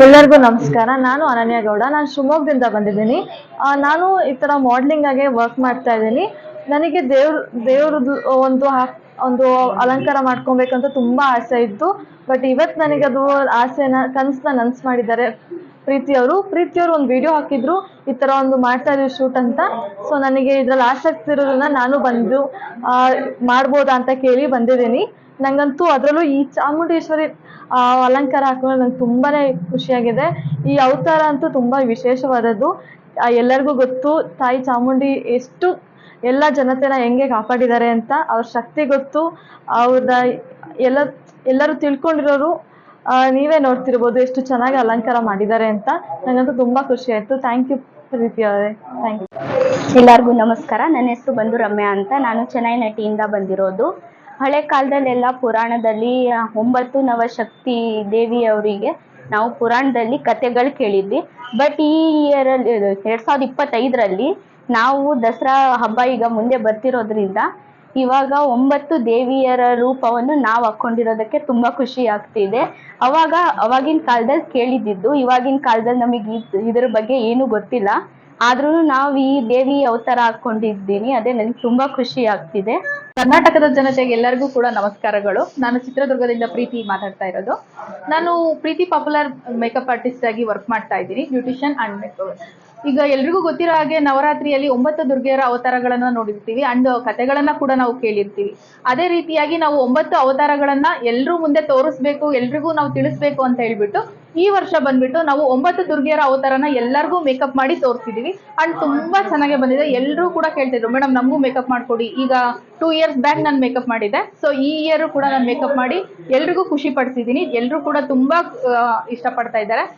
ಎಲ್ಲರಿಗೂ ನಮಸ್ಕಾರ. ನಾನು ಅನನ್ಯ ಗೌಡ. ನಾನು ಶಿವಮೊಗ್ಗದಿಂದ ಬಂದಿದ್ದೀನಿ. ನಾನು ಈ ಥರ ಮಾಡಲಿಂಗ್ ಆಗಿ ವರ್ಕ್ ಮಾಡ್ತಾ ಇದ್ದೀನಿ. ನನಗೆ ದೇವ್ರದ್ದು ಒಂದು ಅಲಂಕಾರ ಮಾಡ್ಕೊಬೇಕಂತ ತುಂಬಾ ಆಸೆ ಇತ್ತು. ಬಟ್ ಇವತ್ತು ನನಗೆ ಅದು ಕನಸನ್ನ ನನಸು ಮಾಡಿದ್ದಾರೆ ಪ್ರೀತಿಯವರು ಒಂದು ವಿಡಿಯೋ ಹಾಕಿದ್ರು, ಈ ಥರ ಒಂದು ಮಾಡ್ತಾ ಇದೀವಿ ಶೂಟ್ ಅಂತ. ಸೊ ನನಗೆ ಇದ್ರಲ್ಲಿ ಆಸಕ್ತಿ ಇರೋದ್ರಿಂದ ನಾನು ಬಂದು ಮಾಡ್ಬೋದಾ ಅಂತ ಕೇಳಿ ಬಂದಿದ್ದೀನಿ. ನಂಗಂತೂ ಅದರಲ್ಲೂ ಈ ಚಾಮುಂಡೇಶ್ವರಿ ಅಲಂಕಾರ ಹಾಕಿದ್ರೆ ನಂಗೆ ತುಂಬಾನೇ ಖುಷಿಯಾಗಿದೆ. ಈ ಅವತಾರ ಅಂತೂ ತುಂಬಾ ವಿಶೇಷವಾದದ್ದು. ಎಲ್ಲರಿಗೂ ಗೊತ್ತು ತಾಯಿ ಚಾಮುಂಡಿ ಎಷ್ಟು ಎಲ್ಲ ಜನತೆನ ಹೆಂಗೆ ಕಾಪಾಡಿದ್ದಾರೆ ಅಂತ. ಅವ್ರ ಶಕ್ತಿ ಗೊತ್ತು. ಅವ್ರದ ಎಲ್ಲ ಎಲ್ಲರೂ ತಿಳ್ಕೊಂಡಿರೋರು. ನೀವೇ ನೋಡ್ತಿರ್ಬೋದು ಎಷ್ಟು ಚೆನ್ನಾಗಿ ಅಲಂಕಾರ ಮಾಡಿದ್ದಾರೆ ಅಂತ. ನಂಗಂತೂ ತುಂಬಾ ಖುಷಿ ಆಯ್ತು. ಥ್ಯಾಂಕ್ ಯು ಪ್ರೀತಿ ಅವರೇ, ಥ್ಯಾಂಕ್ ಯು. ಎಲ್ಲರಿಗೂ ನಮಸ್ಕಾರ. ನನ್ನ ಹೆಸರು ಬಂದು ರಮ್ಯಾ ಅಂತ. ನಾನು ಚೆನ್ನೈ ನಟಿಯಿಂದ ಬಂದಿರೋದು. ಹಳೆ ಕಾಲದಲ್ಲೆಲ್ಲ ಪುರಾಣದಲ್ಲಿ 9 ನವಶಕ್ತಿ ದೇವಿಯವರಿಗೆ ನಾವು ಪುರಾಣದಲ್ಲಿ ಕಥೆಗಳು ಕೇಳಿದ್ವಿ. ಬಟ್ ಈ ಇಯರಲ್ಲಿ 2025ರಲ್ಲಿ ನಾವು ದಸರಾ ಹಬ್ಬ ಈಗ ಮುಂದೆ ಬರ್ತಿರೋದ್ರಿಂದ ಇವಾಗ 9 ದೇವಿಯರ ರೂಪವನ್ನು ನಾವು ಹಾಕ್ಕೊಂಡಿರೋದಕ್ಕೆ ತುಂಬ ಖುಷಿ ಆಗ್ತಿದೆ. ಅವಾಗಿನ ಕಾಲದಲ್ಲಿ ಕೇಳಿದ್ದಿದ್ದು, ಇವಾಗಿನ ಕಾಲದಲ್ಲಿ ನಮಗೆ ಇದ್ರ ಬಗ್ಗೆ ಏನೂ ಗೊತ್ತಿಲ್ಲ. ಆದ್ರೂ ನಾವು ಈ ದೇವಿ ಅವತಾರ ಹಾಕೊಂಡಿದ್ದೀನಿ. ಅದೇ ನನಗೆ ತುಂಬಾ ಖುಷಿ ಆಗ್ತಿದೆ. ಕರ್ನಾಟಕದ ಜನತೆಗೆ ಎಲ್ಲರಿಗೂ ಕೂಡ ನಮಸ್ಕಾರಗಳು. ನಾನು ಚಿತ್ರದುರ್ಗದಿಂದ ಪ್ರೀತಿ ಮಾತಾಡ್ತಾ ಇರೋದು. ನಾನು ಪ್ರೀತಿ ಪಾಪ್ಯುಲರ್ ಮೇಕಪ್ ಆರ್ಟಿಸ್ಟ್ ಆಗಿ ವರ್ಕ್ ಮಾಡ್ತಾ ಇದ್ದೀನಿ, ಬ್ಯೂಟಿಷಿಯನ್ ಅಂಡ್ ಮೇಕಪ್. ಈಗ ಎಲ್ರಿಗೂ ಗೊತ್ತಿರೋ ಹಾಗೆ ನವರಾತ್ರಿಯಲ್ಲಿ 9 ದುರ್ಗೆಯರ ಅವತಾರಗಳನ್ನ ನೋಡಿರ್ತೀವಿ ಅಂಡ್ ಕಥೆಗಳನ್ನ ಕೂಡ ನಾವು ಕೇಳಿರ್ತೀವಿ. ಅದೇ ರೀತಿಯಾಗಿ ನಾವು 9 ಅವತಾರಗಳನ್ನ ಎಲ್ರೂ ಮುಂದೆ ತೋರಿಸ್ಬೇಕು, ಎಲ್ರಿಗೂ ನಾವು ತಿಳಿಸ್ಬೇಕು ಅಂತ ಹೇಳ್ಬಿಟ್ಟು ಈ ವರ್ಷ ಬಂದ್ಬಿಟ್ಟು ನಾವು 9 ದುರ್ಗೆಯರ ಅವತಾರನ ಎಲ್ಲರಿಗೂ ಮೇಕಪ್ ಮಾಡಿ ತೋರಿಸಿದೀವಿ. ಅಂಡ್ ತುಂಬಾ ಚೆನ್ನಾಗಿ ಬಂದಿದೆ. ಎಲ್ಲರೂ ಕೂಡ ಕೇಳ್ತಿದ್ರು, ಮೇಡಮ್ ನಮಗೂ ಮೇಕಪ್ ಮಾಡ್ಕೊಡಿ. ಈಗ 2 ಇಯರ್ಸ್ ಬ್ಯಾಕ್ ನಾನು ಮೇಕಪ್ ಮಾಡಿದ್ದೆ. ಸೊ ಈ ಇಯರ್ ಕೂಡ ನಾನು ಮೇಕಪ್ ಮಾಡಿ ಎಲ್ರಿಗೂ ಖುಷಿ ಪಡಿಸಿದ್ದೀನಿ. ಎಲ್ಲರೂ ಕೂಡ ತುಂಬಾ ಇಷ್ಟಪಡ್ತಾ ಇದ್ದಾರೆ.